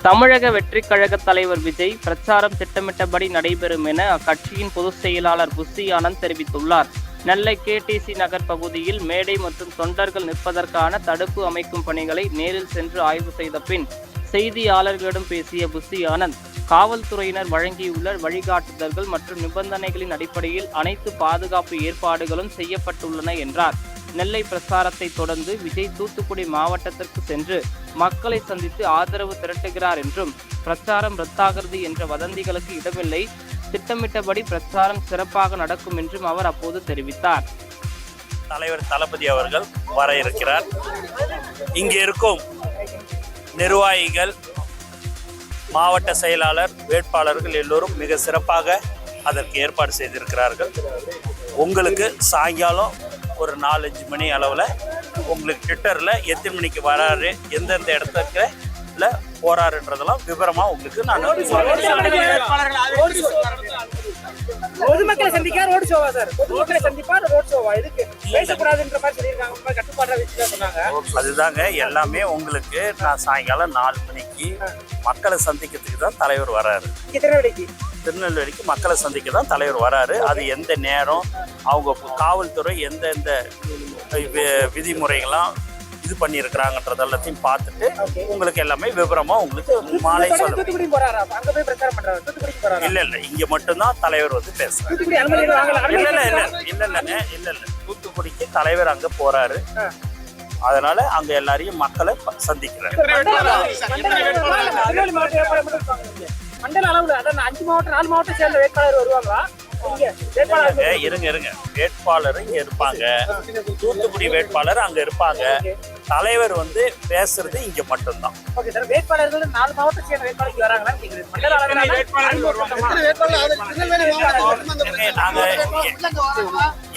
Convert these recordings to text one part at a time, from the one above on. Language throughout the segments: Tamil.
தமிழக வெற்றிக் கழக தலைவர் விஜய் பிரச்சாரம் திட்டமிட்டபடி நடைபெறும் என அக்கட்சியின் பொதுச் செயலாளர் புஸ்ஸி ஆனந்த் தெரிவித்துள்ளார். நெல்லை கேடிசி நகர் பகுதியில் மேடை மற்றும் தொண்டர்கள் நிற்பதற்கான தடுப்பு அமைக்கும் பணிகளை நேரில் சென்று ஆய்வு செய்த பின் செய்தியாளர்களிடம் பேசிய புஸ்ஸி ஆனந்த், காவல்துறையினர் வழங்கியுள்ள வழிகாட்டுதல்கள் மற்றும் நிபந்தனைகளின் அடிப்படையில் அனைத்து பாதுகாப்பு ஏற்பாடுகளும் செய்யப்பட்டுள்ளன என்றார். நெல்லை பிரச்சாரத்தை தொடர்ந்து விஜய் தூத்துக்குடி மாவட்டத்திற்கு சென்று மக்களை சந்தித்து ஆதரவு திரட்டுகிறார் என்றும், பிரச்சாரம் ரத்தாகிறது என்ற வதந்திகளுக்கு இடமில்லை, திட்டமிட்டபடி பிரச்சாரம் சிறப்பாக நடக்கும் என்றும் அவர் அப்போது தெரிவித்தார். தலைவர் தளபதி அவர்கள் வர இருக்கிறார். இங்கே இருக்கும் நிர்வாகிகள், மாவட்ட செயலாளர், வேட்பாளர்கள் எல்லோரும் மிக சிறப்பாக அதற்கு ஏற்பாடு செய்திருக்கிறார்கள். உங்களுக்கு சாயங்காலம் ஒரு 4-5 மணி அளவில் உங்களுக்கு ட்விட்டரில் எத்தனை மணிக்கு வராரு, எந்தெந்த இடத்துக்கு போறாருன்றதெல்லாம் விவரமா உங்களுக்கு நான் பொதுமக்களை சந்திக்க ரோட் ஷோவா சார்? பொதுமக்களை சந்திப்பா ரோட் ஷோவா? இதுக்கு பேசக்கூடாதுன்ற மாதிரி சொல்லியிருக்காங்க, கட்டுப்பாடா வச்சு சொன்னாங்க. அதுதாங்க எல்லாமே உங்களுக்கு. நான் சாயங்காலம் 4 மணிக்கு மக்களை சந்திக்கிறதுக்கு தான் தலைவர் வராரு. திருநெல்வேலிக்கு மக்களை சந்திக்க தான் தலைவர் வராரு. அது எந்த நேரம், அவங்க காவல்துறை எந்தெந்த விதிமுறைகள்லாம் இது பண்ணியிருக்கிறாங்கன்றது எல்லாத்தையும் பார்த்துட்டு உங்களுக்கு எல்லாமே விவரமா உங்களுக்கு மாலை சொல்ல. இல்ல இங்க மட்டும்தான் தலைவர் வந்து பேசுறாரு. இல்ல தூத்துக்குடிக்கு தலைவர் அங்க போறாரு. அதனால அங்க எல்லாரையும் மக்களை சந்திக்கிறாரு. மண்டல அளவுல அதான் 5 மாவட்டம் 4 மாவட்டம் சேர்ந்த வேட்பாளர் வருவாங்களா? இருங்க வேட்பாளர் இங்க இருப்பாங்க, தூத்துக்குடி வேட்பாளர் அங்க இருப்பாங்க. தலைவர் வந்து பேசுறது இங்க மட்டும்தான். வேட்பாளர்கள் 4 மாவட்டம் சேர்ந்த வேட்பாளர் வராங்களா?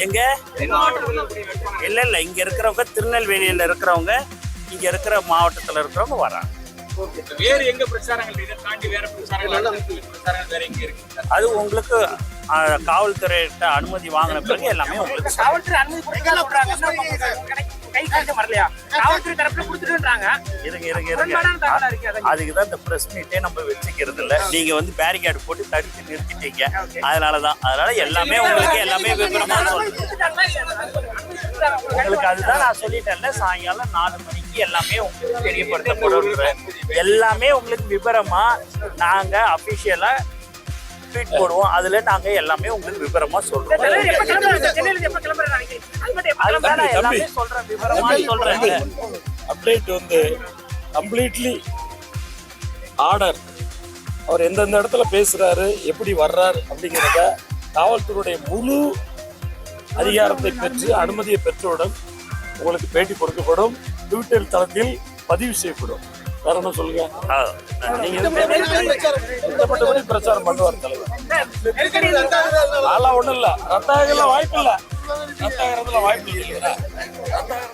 எங்க இல்ல இங்க இருக்கிறவங்க, திருநெல்வேலியில இருக்கிறவங்க, இங்க இருக்கிற மாவட்டத்துல இருக்கிறவங்க வராங்க. வேறு எங்க பிரச்சாரங்கள் இதை தாண்டி வேற பிரச்சாரங்கள் வேற எங்க இருக்கு? அது உங்களுக்கு காவல்துறையிட்ட அனுமதி வாங்கின பிறகு எல்லாமே உங்களுக்கு. காவல்துறை அனுமதி அதுக்குதான் இந்த பிரஸ் மீட்டே நம்ம வச்சுக்கிறது இல்ல. நீங்க வந்து பேரிகார்டு போட்டு தடுத்து நிறுத்திட்டீங்க. அதனால எல்லாமே உங்களுக்கு எல்லாமே விவரமா உங்களுக்கு. அதுதான் நான் சொல்லிட்டேன்ல, சாயங்காலம் 4 மணிக்கு எல்லாமே உங்களுக்கு தெரியப்படுத்தப்படும். எல்லாமே உங்களுக்கு விவரமா நாங்க அபிஷியலா ட்வீட் போடுவோம். அதுல நாங்க எல்லாமே உங்களுக்கு விவரமா சொல்றோம். சொல்றேன் விவரமா சொல்றேன். அப்டேட் வந்து கம்ப்ளீட்லி ஆர்டர். அவர் எந்தெந்த இடத்துல பேசுறாரு, எப்படி வர்றாரு அப்படிங்கிறத காவல்துறையுடைய முழு அதிகாரத்தை பெற்று அனுமதியை பெற்றவுடன் உங்களுக்கு பேட்டி கொடுக்கப்படும். ட்விட்டர் தளத்தில் பதிவு செய்யப்படும். வேற என்ன சொல்லுங்க? நீங்க மற்றபடி பிரச்சாரம் பண்ணுவார் தலைவர். அதெல்லாம் ஒண்ணும் இல்ல, ரத்தாயிரம் வாய்ப்பு இல்ல, ரத்தாயிரத்துல வாய்ப்பு இல்லையா?